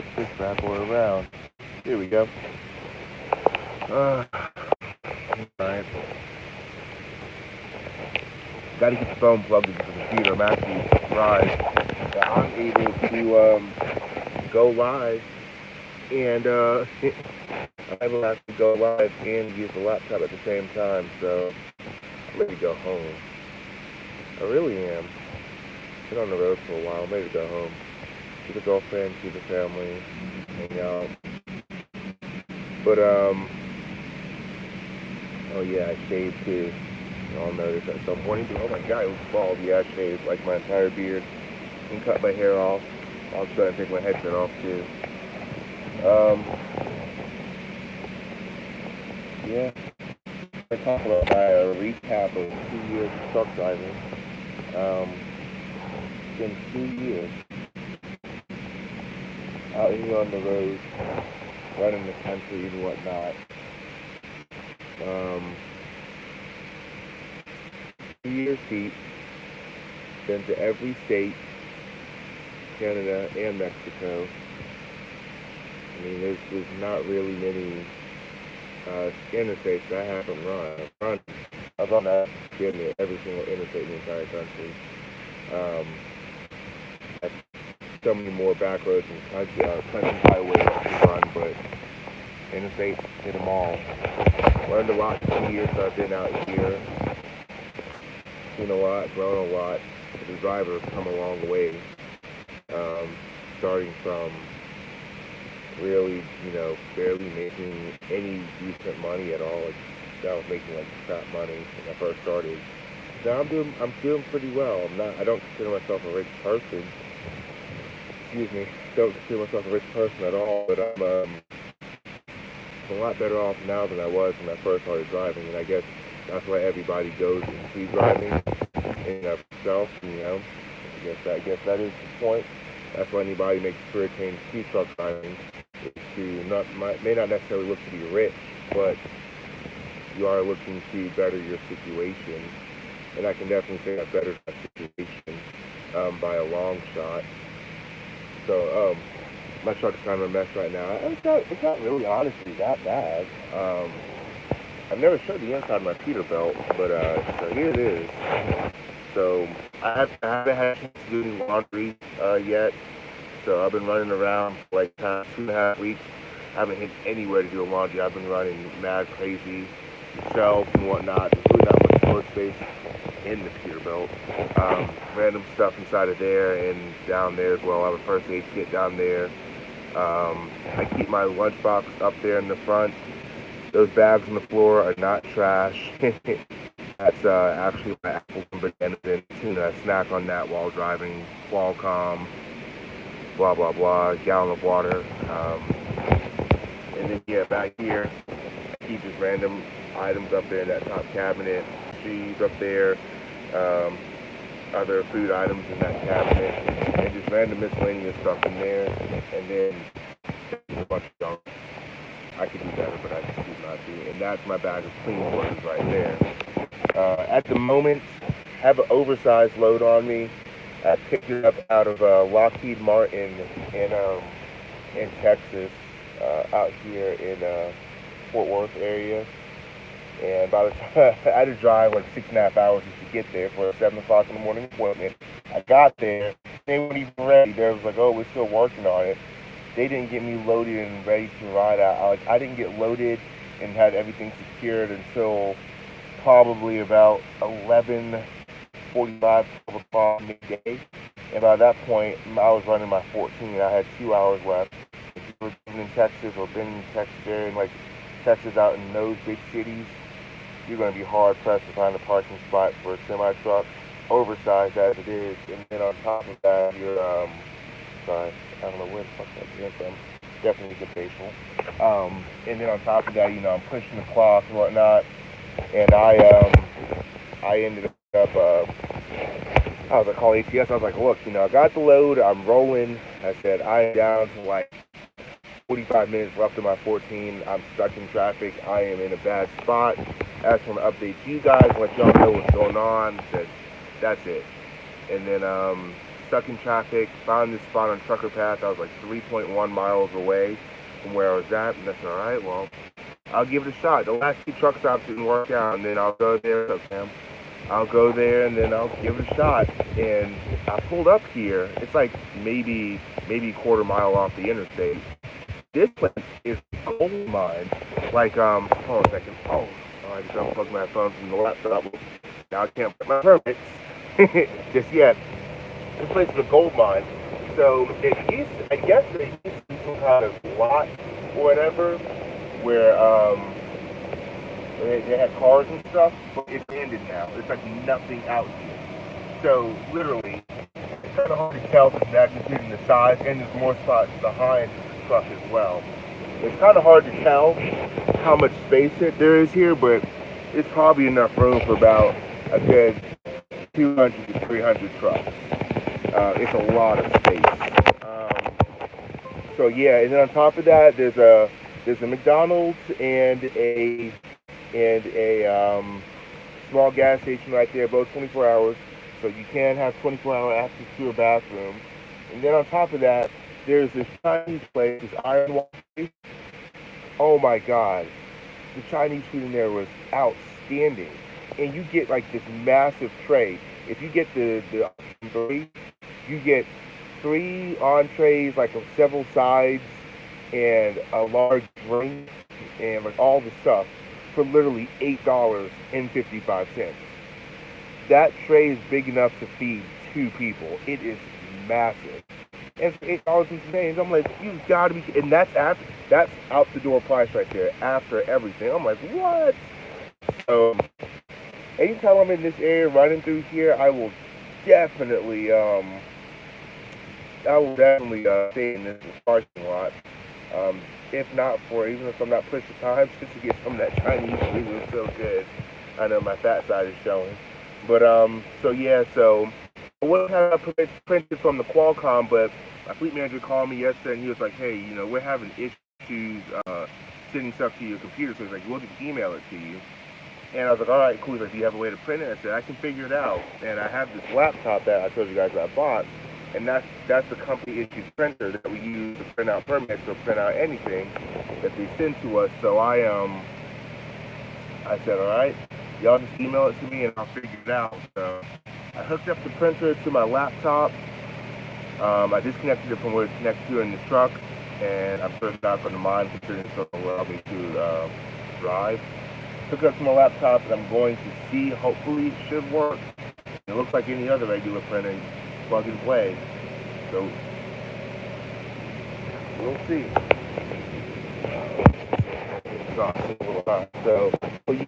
flip this bad boy around. Here we go. Alright. Gotta get the phone plugged into the computer. I'm actually surprised that I'm able to go live and I'm able to actually go live and use the laptop at the same time. So I'm ready to go home. I really am. Been on the road for a while. I'm ready to go home. See the girlfriend, see the family, hang out. But oh yeah, I shaved too. Y'all noticed at some point. Oh my god, it was bald. Yeah, I shaved like my entire beard and cut my hair off. I was going to take my headset off too. Yeah. I talk about my recap of 2 years of truck driving. It's been 2 years out here on the road, running the country and whatnot. 2 years deep. Been to every state, Canada and Mexico. I mean, there's not really many interstates that I haven't run. I've run every single interstate in the entire country. So many more back roads and country highways to run, but interstates, hit them all. Learned a lot in 2 years that I've been out here. Seen a lot, grown a lot. As a driver, come a long way. Starting from really, barely making any decent money at all. Like, I was making like crap money when I first started. Now I'm doing pretty well. I don't consider myself a rich person. Excuse me. Don't consider myself a rich person at all. But I'm a lot better off now than I was when I first started driving. And I guess that's why everybody goes into driving in themselves. I guess that is the point. That's why anybody makes a career change to truck driving. May not necessarily look to be rich, but you are looking to better your situation. And I can definitely say I bettered my situation by a long shot. So my truck's kind of a mess right now. It's not really honestly that bad. I've never showed the inside of my Peterbilt, but so here it is. So I haven't had a chance to do any laundry yet. So I've been running around for like 2.5 weeks. I haven't hit anywhere to do a laundry. I've been running mad crazy, shelves and whatnot. There's really not much storage space in the Peterbilt. Random stuff inside of there and down there as well. I have a first aid kit down there. I keep my lunchbox up there in the front. Those bags on the floor are not trash. That's actually my apples and bananas and tuna. I snack on that while driving. Qualcomm, blah blah blah, gallon of water. And then back here, I keep just random items up there in that top cabinet. Cheese up there, other food items in that cabinet, and just random miscellaneous stuff in there. And then a bunch of junk. I could do better, but I just choose not to. And that's my bag of clean clothes right there. At the moment, I have an oversized load on me. I picked it up out of Lockheed Martin in Texas, out here in Fort Worth area. And by the time I had to drive like 6.5 hours just to get there for a 7 o'clock in the morning appointment. I got there, they weren't even ready. They was like, "Oh, we're still working on it." They didn't get me loaded and ready to ride. I didn't get loaded and had everything secured until probably about 11:45, 12 o'clock midday. And by that point, I was running my 14. I had 2 hours left. If you were living in Texas or been in Texas area, and like Texas out in those big cities, you're going to be hard pressed to find a parking spot for a semi truck, oversized as it is. And then on top of that, you're sorry, I don't know where the fuck that came from. Definitely the facial. And then on top of that, I'm pushing the clock and whatnot. And I ended up I was like, call ATS. I was like, look, I got the load. I'm rolling. I said, I'm down to like 45 minutes left of my 14. I'm stuck in traffic. I am in a bad spot. I just want to update you guys, let y'all know what's going on. I said, that's it. And then stuck in traffic, found this spot on Trucker Path. I was like 3.1 miles away from where I was at, and I said, all right, well, I'll give it a shot. The last 2 truck stops didn't work out, and then I'll go there. What's up, Sam? I'll go there, and then I'll give it a shot. And I pulled up here. It's like maybe a quarter mile off the interstate. This place is gold mine. Like, hold on a second. Oh, I just unplugged my phone from the laptop. Now I can't put my permits just yet. This place is a gold mine. So I guess it used to be some kind of lot or whatever, where they had cars and stuff, but it's ended now. There's like nothing out here. So literally, it's kind of hard to tell because that's considering the size, and there's more spots behind the truck as well. It's kind of hard to tell how much space there is here, but it's probably enough room for about a good 200 to 300 trucks. It's a lot of space. So yeah, and then on top of that, there's a McDonald's and a small gas station right there, both 24 hours. So you can have 24-hour access to a bathroom. And then on top of that, there's this Chinese place, this Iron Wall. Oh my God, the Chinese food in there was outstanding. And you get like this massive tray. If you get the three, you get 3 entrees, like of several sides, and a large drink, and like all the stuff for literally $8.55. That tray is big enough to feed 2 people. It is massive. And for $8.50, I'm like, you gotta be, and that's out the door price right there after everything. I'm like, what? So anytime I'm in this area running through here, I will definitely stay in this parking lot. If not for, even if I'm not pushed the time, just to get some of that Chinese food. It was so good. I know my fat side is showing. But, so yeah, so I wouldn't have printed from the Qualcomm, but my fleet manager called me yesterday and he was like, hey, you know, we're having issues sending stuff to your computer. So he's like, we'll just email it to you. And I was like, all right, cool. He's like, do you have a way to print it? I said, I can figure it out. And I have this laptop that I told you guys that I bought. And that's the company issued printer that we use to print out permits or print out anything that they send to us. So I said, all right, y'all just email it to me and I'll figure it out. So I hooked up the printer to my laptop. I disconnected it from where it's connected to in the truck, and I'm sure it's not going to mind considering it's going to allow me to drive. Hook it up to my laptop, and I'm going to see. Hopefully, it should work. It looks like any other regular printer. Plug and play. So we'll see. So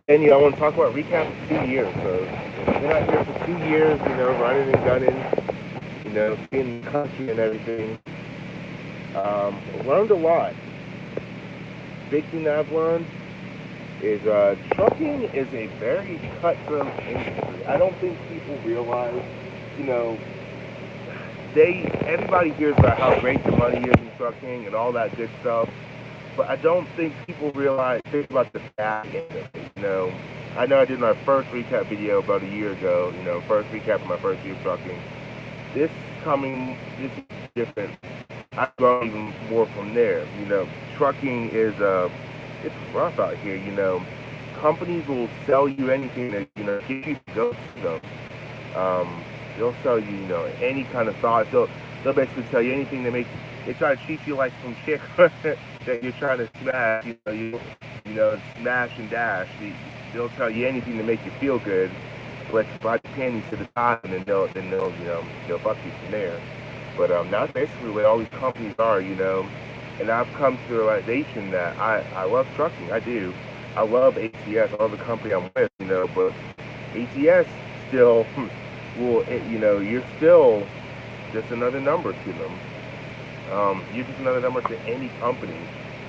and I want to talk about recap of 2 years. So been out here for 2 years, you know, running and gunning, you know, seeing the country and everything. Learned a lot. Big thing that I've learned is trucking is a very cutthroat industry. I don't think people realize, you know, everybody hears about how great the money is in trucking and all that good stuff, but I don't think people think about the back end of it, you know. I know I did my first recap video about a year ago, you know, first recap of my first year of trucking. This is different. I've gone even more from there, you know. Trucking is, it's rough out here, you know. Companies will sell you anything that, you know, get you to go. They'll sell you, you know, any kind of thoughts. They'll basically tell you anything that makes. They try to treat you like some chick that you're trying to smash. You know, smash and dash. They'll tell you anything to make you feel good. Let you bite the panties to the time, and then they'll they'll fuck you from there. But that's basically what all these companies are, you know. And I've come to the realization that I love trucking. I do. I love ATS. I love the company I'm with, you know. But ATS still. Well, you know, you're still just another number to them. You're just another number to any company.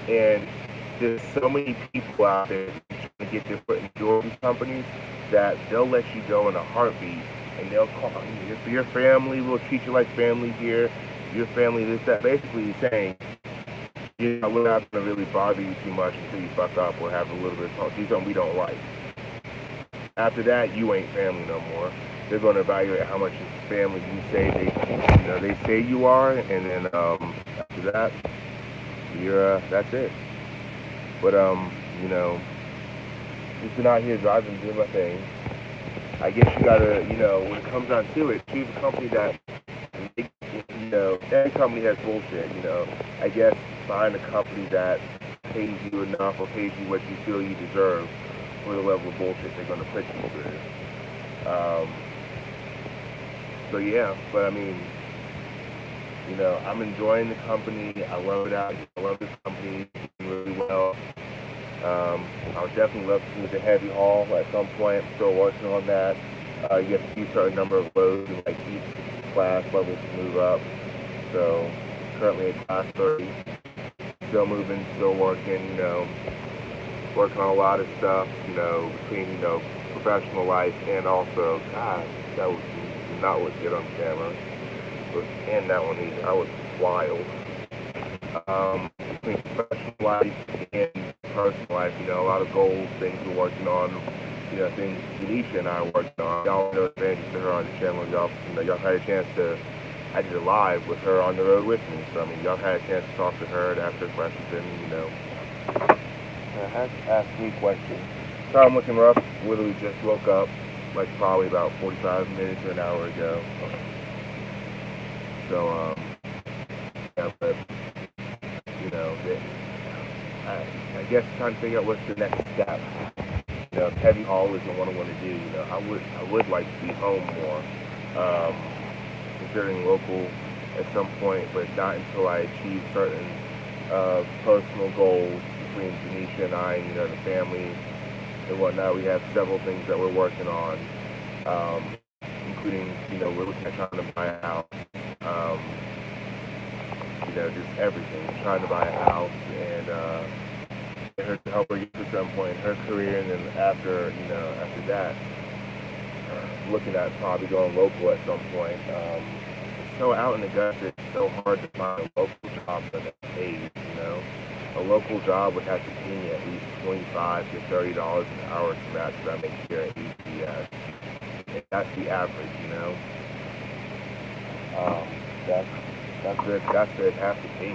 And there's so many people out there trying to get their foot in the door of these companies that they'll let you go in a heartbeat. And they'll call you. Your family will treat you like family here. Your family this, that. Basically saying, you know, we're not going to really bother you too much until you fuck up or have a little bit of talk. Do something we don't like. After that, you ain't family no more. they're going to evaluate how much family you say they say you are, and then after that, that's it. But just been out here driving, doing my thing. I guess you gotta, when it comes down to it, choose a company that, every company has bullshit. I guess find a company that pays you enough or pays you what you feel you deserve for the level of bullshit they're gonna put you through. So yeah, but I mean, I'm enjoying the company. I love it out. I love this company really well. I would definitely love to do the heavy haul at some point. I'm still working on that. You have to do a certain number of loads in like each class level to move up. So currently at class 30, still moving, still working, working on a lot of stuff, between, professional life and also, God, that was not what good on camera. And that one either. I was wild. Between professional life and personal life, a lot of goals, things we're working on, things Janisha and I are working on. Y'all know advantage to her on the channel. Y'all had a chance to, I did a live with her on the road with me. So, I mean, y'all had a chance to talk to her and ask her questions and, has asked me questions. So I'm looking rough. Literally just woke up, like probably about 45 minutes or an hour ago. So, yeah, but, I guess trying to figure out what's the next step. Heavy haul isn't what I want to do. I would like to be home more, considering local at some point, but not until I achieve certain personal goals between Janisha and I, and the family and whatnot. We have several things that we're working on, including we're looking at trying to buy a house. Just everything. Trying to buy a house and get her to help her get to some point in her career, and then after that, looking at probably going local at some point. So out in Augusta, it's so hard to find a local job that pays. A local job would have to pay me at least $25 to $30 an hour to match what I make here at ECS. And that's the average. That's what it has to pay.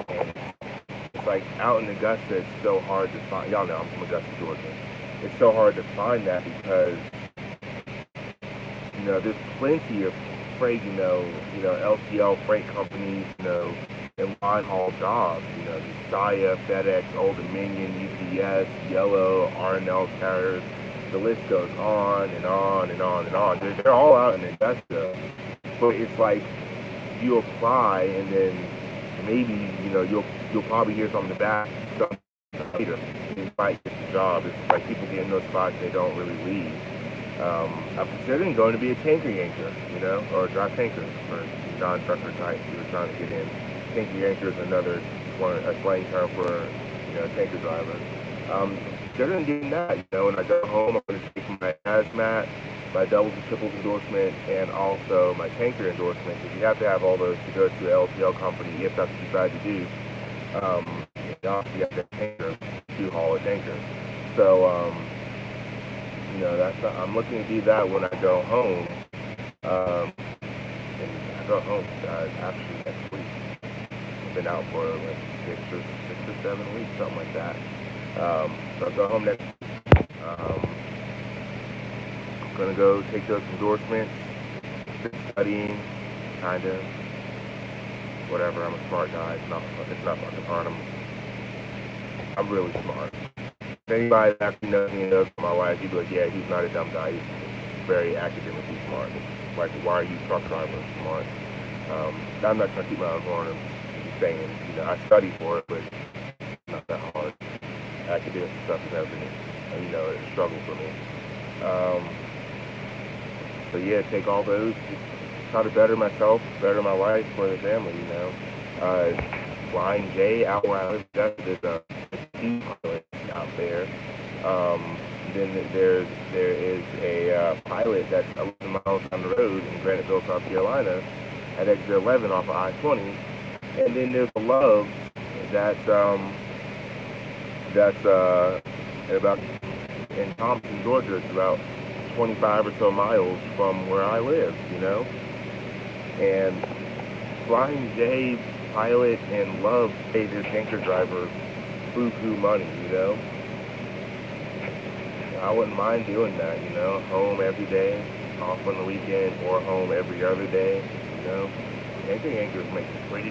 And it's like out in Augusta, it's so hard to find. Y'all know I'm from Augusta, Georgia. It's so hard to find that because there's plenty of freight, LCL freight companies, and line haul jobs. Saia, FedEx, Old Dominion, UPS, Yellow, R&L carriers. The list goes on and on and on and on. They're all out in Augusta, but it's like, you apply and then maybe you'll probably hear something back later. You might get the job. It's like people get in those spots and they don't really leave. I'm considering going to be a tanker yanker, or a dry tanker for non-trucker type who are trying to get in. Tanker yanker is another a slang term for a tanker driver. Considering getting that, when I go home, I'm going to take my hazmat, my doubles and triples endorsement, and also my tanker endorsement, because you have to have all those to go to the LTL company if that's what you decide to do. You obviously have to tanker to haul a tanker. So, I'm looking to do that when I go home. And I go home, actually next week. I've been out for like 6 or 7 weeks, something like that. So I'll go home next week. Gonna go take those endorsements, studying, kinda, whatever. I'm a smart guy. It's not fucking hard. I'm really smart. If anybody that actually knows me and knows my life, he'd be like, yeah, he's not a dumb guy. He's very academically smart. Like, why are you truck driver smart? I'm not trying to keep my own horn. I'm just saying, I study for it, but it's not that hard. Academic stuff is everything. It's a struggle for me. So yeah, take all those, just try to better myself, better my life for the family, Flying J out where I live, there's a pilot out there. Then there is a pilot that's 11 miles down the road in Graniteville, South Carolina, at exit 11 off of I-20. And then there's a Love's that's about in Thompson, Georgia. It's about 25 or so miles from where I live, and Flying J pilot and Love pay their tanker driver buku money. I wouldn't mind doing that, home every day, off on the weekend, or home every other day, you know. Tanker anchors make pretty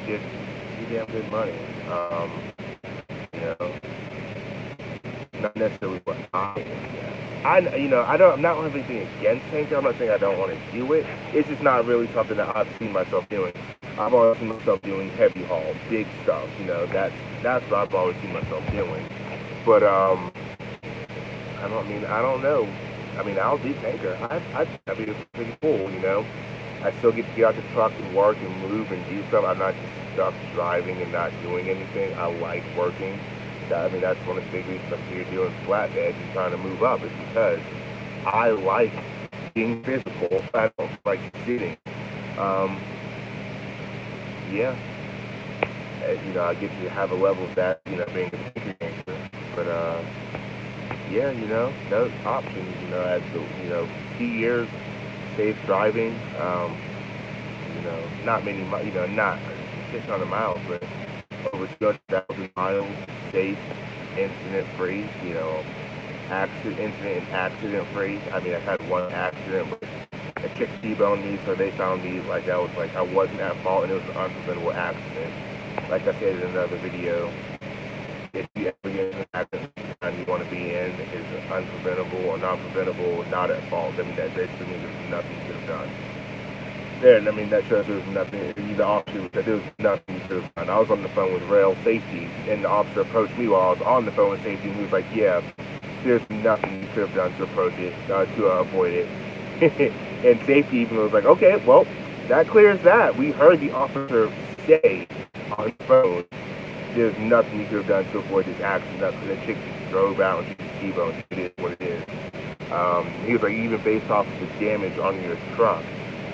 damn good money. You know, not necessarily what I'm not have anything against tanker. I'm not saying I don't want to do it. It's just not really something that I've seen myself doing. I've always seen myself doing heavy haul, big stuff. That's what I've always seen myself doing. But I don't know. I'll do tanker. It's pretty cool. I still get to get out the truck and work and move and do stuff. I'm not just stuck driving and not doing anything. I like working. That's one of the big reasons I'm here doing flatbeds and trying to move up, is because I like being physical. I don't like sitting. Yeah. I get to have a level of that, being a tanker gangster. But, yeah, those options, as the, 2 years, safe driving, not many, not 600 miles, but over 200,000 miles, safe, incident-free, accident-free. I've had one accident, but a chick T-boned me, so they found me like I wasn't at fault, and it was an unpreventable accident. Like I said in another video, if you ever get in an accident and you want to be in is unpreventable or non-preventable, not at fault. That basically means there's nothing you could have done. That shows there was nothing. The officer said there was nothing you could have done. I was on the phone with rail safety, and the officer approached me while I was on the phone with safety, and he was like, "Yeah, there's nothing you could have done to approach it, to avoid it." And safety even was like, "Okay, well, that clears that. We heard the officer say on the phone, there's nothing you could have done to avoid this accident. The chick just drove out and she just T-boned. It is what it is." He was like, even based off of the damage on your truck,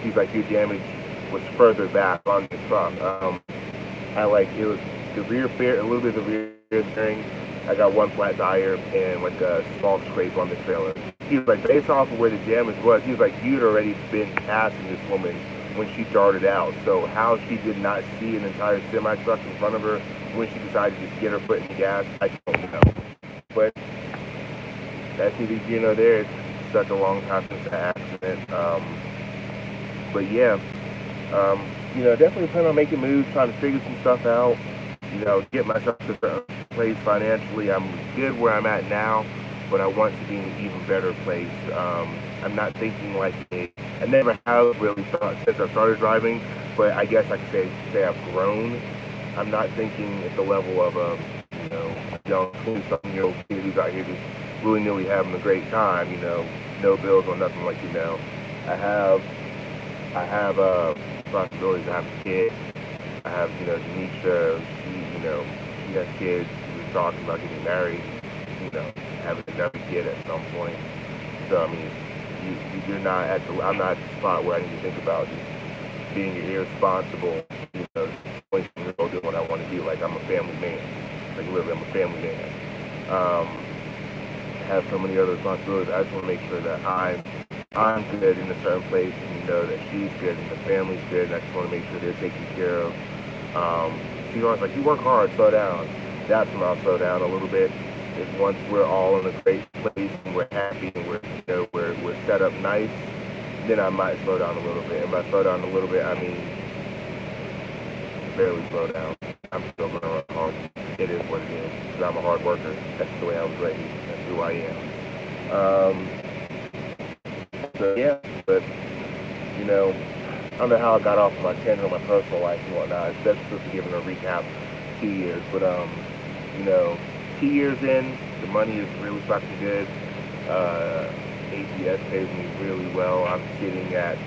he's like, your damage was further back on the truck. It was the rear fairing, a little bit of the rear fairing. I got one flat tire and like a small scrape on the trailer. He was like, based off of where the damage was, he was like, you'd already been passing this woman when she darted out. So how she did not see an entire semi-truck in front of her when she decided to just get her foot in the gas, I don't know. But that's neither here nor there. It's such a long time since the accident. But yeah, definitely plan on making moves, trying to figure some stuff out, get myself to a place financially. I'm good where I'm at now, but I want to be in an even better place. I'm not thinking like I never have really thought since I started driving, but I guess I could say I've grown. I'm not thinking at the level of a young 20-something-year-old kid who's out here just willy-nilly having a great time, no bills or nothing like I have responsibilities. I have a kid. I have, Denisha, she has kids. We were talking about getting married, having another kid at some point. So, you're not I'm not at the spot where I need to think about just being irresponsible, 20-year-old doing what I want to do. Like, I'm a family man. Like, literally, I'm a family man. I have so many other responsibilities. I just want to make sure that I'm good in a certain place, and that she's good and the family's good, and I just want to make sure they're taken care of. She's always like, you work hard, slow down. That's when I'll slow down a little bit. Is once we're all in a great place and we're happy and we're set up nice, then I might slow down a little bit. And by slow down a little bit, I mean barely slow down. I'm still going to run hard. It is what it is. Because I'm a hard worker. That's the way I was raised. That's who I am. So yeah, but I don't know how I got off of my tangent on my personal life and whatnot. That's supposed to be giving a recap 2 years, but 2 years in, the money is really fucking good. ATS pays me really well. I'm sitting at,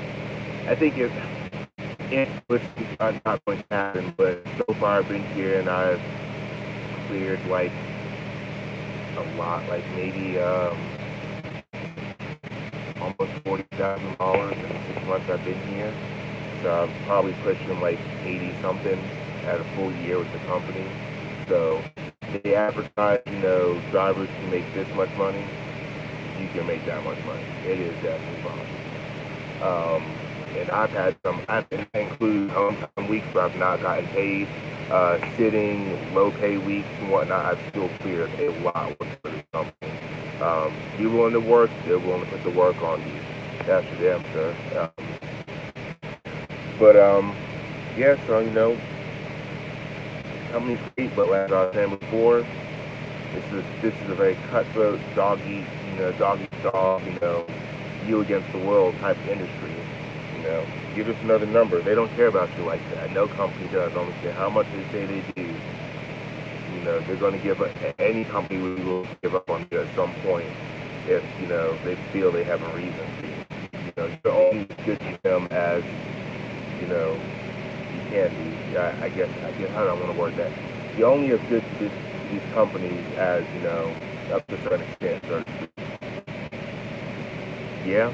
I think it's not going to happen, but so far I've been here and I've cleared like a lot, like maybe almost $40,000 in the 6 months I've been here. So I'm probably pushing like 80 something at a full year with the company. So they advertise, drivers can make this much money. you can make that much money. It is definitely possible. And I've included hometown weeks where I've not gotten paid, sitting, low pay weeks and whatnot. I've still cleared a lot with this company. You're willing to work, they're willing to put the work on you. That's for them, sir. Yeah, so, company's great, but as I was saying before, this is a very cutthroat, doggy, dog eat dog, you against the world type of industry. Give us another number. They don't care about you like that. No company does. I don't care how much they say they do. They're going to give up. Any company will give up on you at some point if they feel they have a reason to. You're only as good to them as you can be. I guess how do I want to word that? You're only as good to these companies as up to a certain extent. So yeah.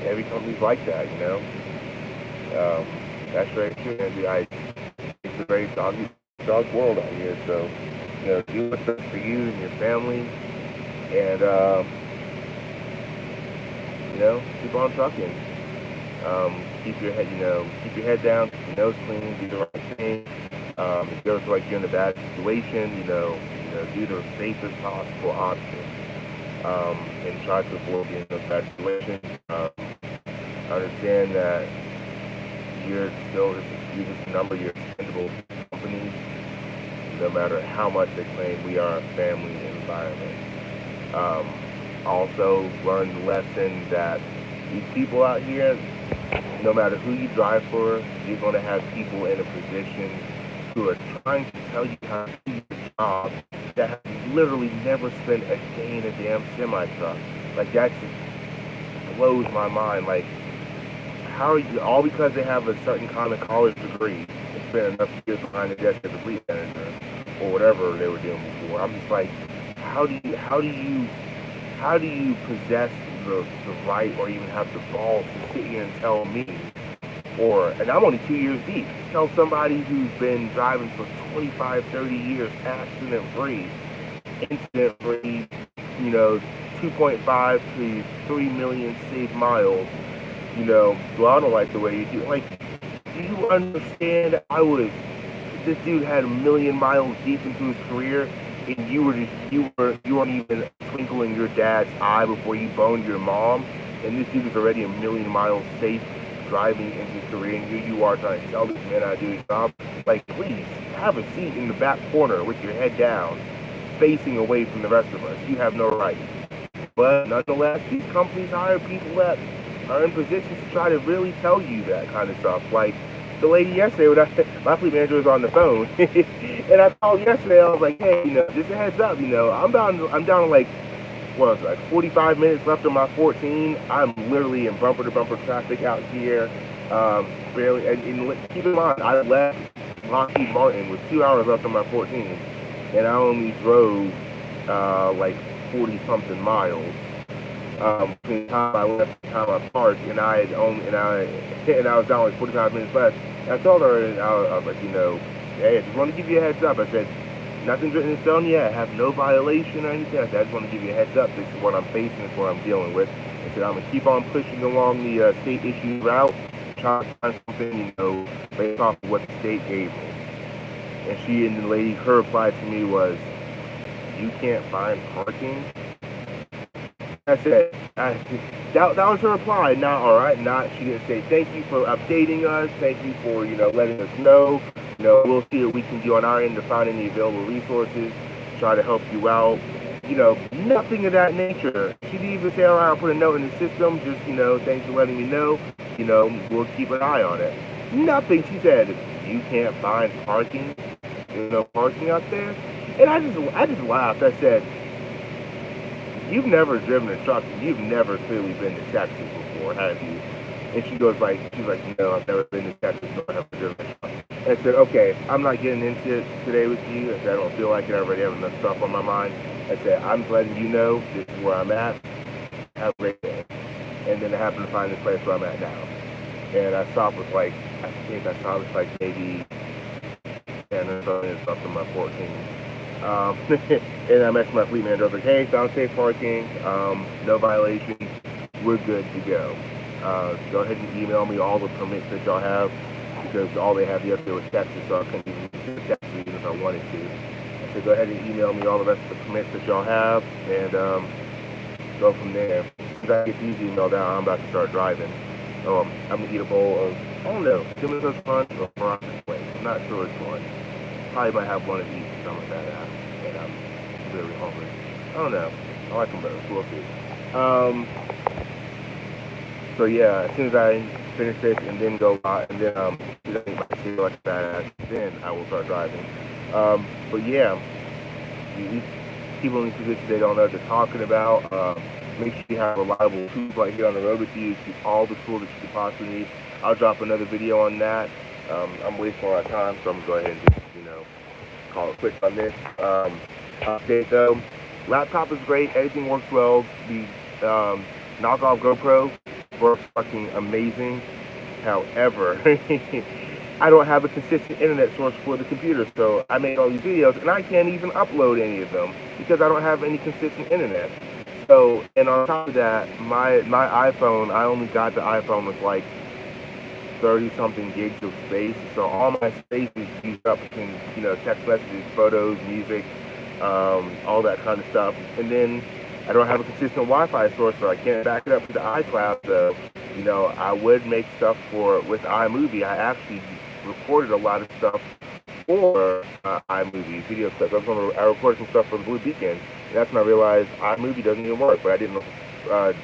Every company's like that, that's very true. It's a very dog world out here. So, do what's best for you and your family, and keep on trucking. Keep your head down, keep your nose clean, do the right thing. If it feels like you're in a bad situation, do the safest possible option, and try to avoid being in a bad situation. Understand that you're still just a number, you're expendable companies, no matter how much they claim we are a family environment. Also learn the lesson that these people out here, no matter who you drive for, you're going to have people in a position who are trying to tell you how to do your job that have literally never spent a day in a damn semi-truck. Like, that just blows my mind. Like, how are you, all because they have a certain kind of college degree and spent enough years behind the desk as a fleet manager or whatever they were doing before. I'm just like, how do you possess the right or even have the balls to sit here and tell me, and I'm only 2 years deep, tell somebody who's been driving for 25, 30 years, accident-free, incident-free, 2.5 to 3 million saved miles, well, I don't like the way you do. Like, do you understand? This dude had 1 million miles deep into his career, and you weren't even twinkling your dad's eye before you boned your mom, and this dude is already 1 million miles safe driving into his career, and here you are trying to tell this man how to do his job. Like, please, have a seat in the back corner with your head down, facing away from the rest of us. You have no right. But nonetheless, these companies hire people that are in positions to try to really tell you that kind of stuff. Like the lady yesterday, when my fleet manager was on the phone, and I called yesterday. I was like, hey, just a heads up, I'm down to like 45 minutes left on my 14. I'm literally in bumper-to-bumper traffic out here. Barely. And keep in mind, I left Lockheed Martin with 2 hours left on my 14, and I only drove like 40-something miles. Between the time I left and the time I parked, and I was down like 45 minutes left. And I told her, and I was like, hey, I just want to give you a heads up. I said, nothing's written in stone yet. I have no violation or anything. I said, I just want to give you a heads up. This is what I'm facing. This is what I'm dealing with. I said, I'm going to keep on pushing along the state issue route, trying to find something, based off of what the state gave me. And the lady, her reply to me was, you can't find parking? I said, that was her reply. She didn't say, thank you for updating us. Thank you for, letting us know. We'll see what we can do on our end to find any available resources, try to help you out. Nothing of that nature. She didn't even say, all right, I'll put a note in the system. Just, thanks for letting me know. We'll keep an eye on it. Nothing. She said, you can't find parking. Parking out there. And I just laughed. I said, you've never driven a truck, and you've never clearly been to Texas before, have you? And she's like, I've never been to Texas, so I've never driven a truck. And I said, okay, I'm not getting into it today with you. I said, I don't feel like it. I already have enough stuff on my mind. I said, I'm just letting you know this is where I'm at. Have a great day. And then I happened to find this place where I'm at now. And I stopped with maybe 10 or so minutes left on my 14. And I messaged my fleet manager. I was like, hey, found safe parking, no violations, we're good to go. Go ahead and email me all the permits that y'all have, because all they have yesterday was Texas, so I couldn't even use Texas even if I wanted to. I said, go ahead and email me all the rest of the permits that y'all have, and go from there. As I get these emailed out, I'm about to start driving. I'm gonna eat a bowl of, I don't know, cinnamon toast crunch or frosted flakes. I'm not sure which one. Probably might have one of each because I'm a fat ass and I'm really hungry. I don't know. I like them both. We'll see. So yeah, as soon as I finish this and then go out and then I feel like a fat ass, then I will start driving. But yeah, these people in these positions, they don't know what they're talking about. Make sure you have reliable tools right here on the road with you. Keep all the tools that you could possibly need. I'll drop another video on that. I'm wasting a lot of time, so I'm gonna go ahead and just, call it quits on this. Update though, laptop is great. Everything works well. The knockoff GoPro works fucking amazing. However, I don't have a consistent internet source for the computer, so I make all these videos and I can't even upload any of them because I don't have any consistent internet. So, and on top of that, my iPhone, I only got the iPhone with like 30 something gigs of space, so all my space is used up between, text messages, photos, music, all that kind of stuff. And then I don't have a consistent Wi-Fi source, so I can't back it up to the iCloud. So, I would make stuff with iMovie. I actually recorded a lot of stuff for iMovie video clips. I recorded some stuff for Blue Beacon, and that's when I realized iMovie doesn't even work. But I didn't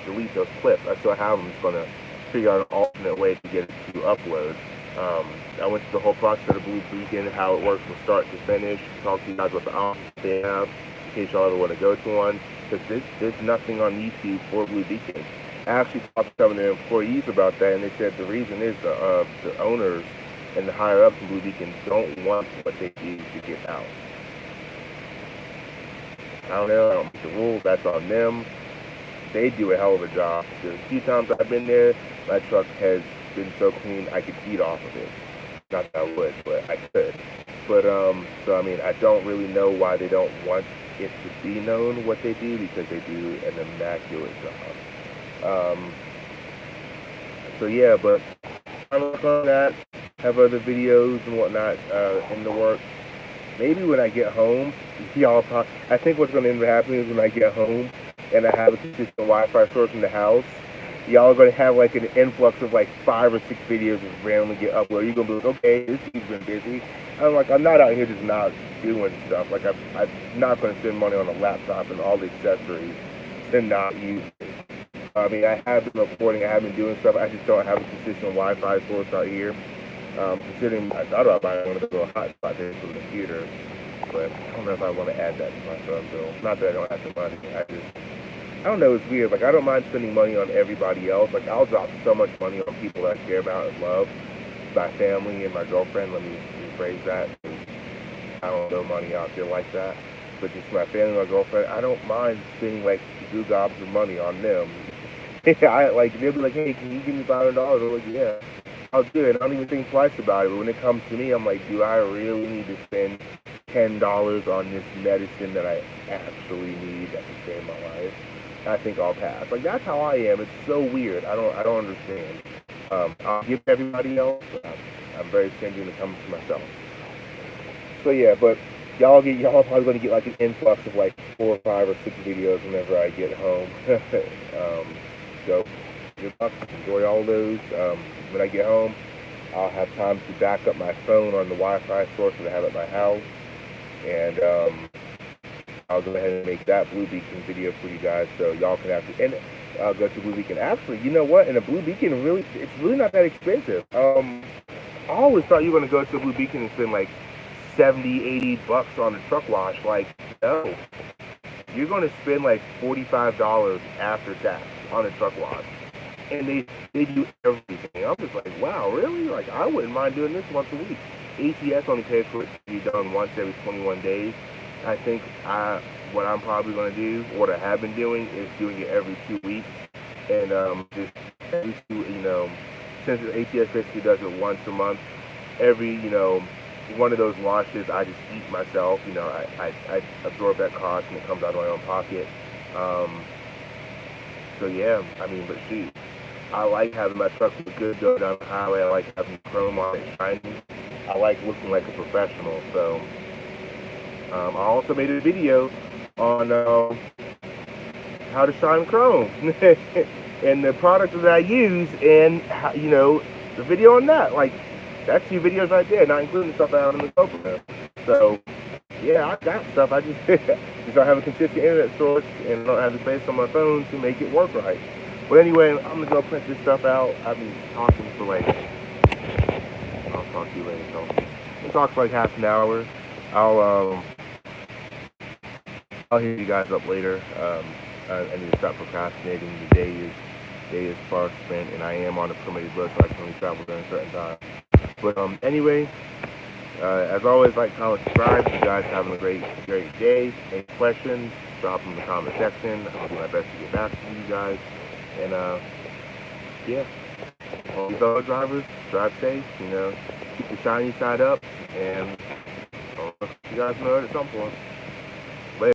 delete those clips. I still have them. I'm just gonna figure out an alternate way to get it to upload. I went through the whole process of the Blue Beacon, how it works from start to finish. Talk to you guys about the options they have in case y'all ever want to go to one. Because there's nothing on YouTube for Blue Beacon. I actually talked to some of the employees about that, and they said the reason is the owners and the higher ups in Blue Beacon don't want what they do to get out. I don't know. I don't make the rules. That's on them. They do a hell of a job. Because a few times I've been there, my truck has been so clean I could eat off of it. Not that I would, but I could. But so I mean, I don't really know why they don't want it to be known what they do, because they do an immaculate job. So yeah, but I'm working on that. Have other videos and whatnot in the works. Maybe when I get home, y'all talk. I think what's going to end up happening is when I get home and I have a consistent Wi-Fi source in the house, y'all are going to have like an influx of like 5 or 6 videos that randomly get uploaded. You're going to be like, okay, this dude's been busy. I'm not out here just not doing stuff. Like, I'm not going to spend money on a laptop and all the accessories and not use it. I mean, I have been recording, I have been doing stuff. I just don't have a consistent Wi-Fi source out here. Considering I thought about buying one of those little hotspot things for the computer, but I don't know if I want to add that to my phone bill. Not that I don't have the money. I don't know, it's weird. Like, I don't mind spending money on everybody else. Like, I'll drop so much money on people that I care about and love. My family and my girlfriend, let me rephrase that. I don't know money out there like that. But just my family and my girlfriend, I don't mind spending, like, goo gobs of money on them. They'll be like, hey, can you give me $500? I'm like, yeah, I'll do it. I don't even think twice about it. But when it comes to me, I'm like, do I really need to spend $10 on this medicine that I actually need that can save my life? I think I'll pass. Like, that's how I am. It's so weird. I don't understand. I'll give everybody else. I'm very stingy when it comes to myself. So yeah, but y'all are probably gonna get like an influx of like 4 or 5 or 6 videos whenever I get home. So good luck. Enjoy all those. When I get home, I'll have time to back up my phone on the Wi-Fi source that I have at my house, and I'll go ahead and make that Blue Beacon video for you guys, so y'all can actually, and I'll go to Blue Beacon. Actually, you know what? In a Blue Beacon, it's really not that expensive. I always thought you were gonna go to a Blue Beacon and spend like $70, $80 on a truck wash. Like, no, you're gonna spend like $45 after tax on a truck wash, and they do everything. I'm just like, wow, really? Like, I wouldn't mind doing this once a week. ATS only pays for it to be done once every 21 days. I think what I'm probably going to do, what I have been doing, is doing it every 2 weeks. And just every 2, since ATS basically does it once a month, every, one of those washes I just eat myself. You know, I absorb that cost and it comes out of my own pocket. Um, so yeah, I mean, but shoot, I like having my truck look good going down the highway. I like having chrome on it shiny. I like looking like a professional. So I also made a video on how to shine chrome and the products that I use, and how, you know, the video on that. Like, that's 2 videos right there, not including the stuff out in the GoPro. So yeah, I got stuff. I just just don't have a consistent internet source and don't have the space on my phone to make it work right. But anyway, I'm gonna go print this stuff out. I've been talking for like, I'll talk to you later. So we'll talk for like half an hour. I'll um I'll hit you guys up later. I need to stop procrastinating. The day is far spent, and I am on a permitted road, so I can only travel during certain times. But anyway, as always, like, comment, subscribe. You guys having a great day. Any questions, drop them in the comment section. I'll do my best to get back to you guys. And yeah, all you fellow drivers, drive safe. You know, keep the shiny side up, and I'll let you guys know at some point.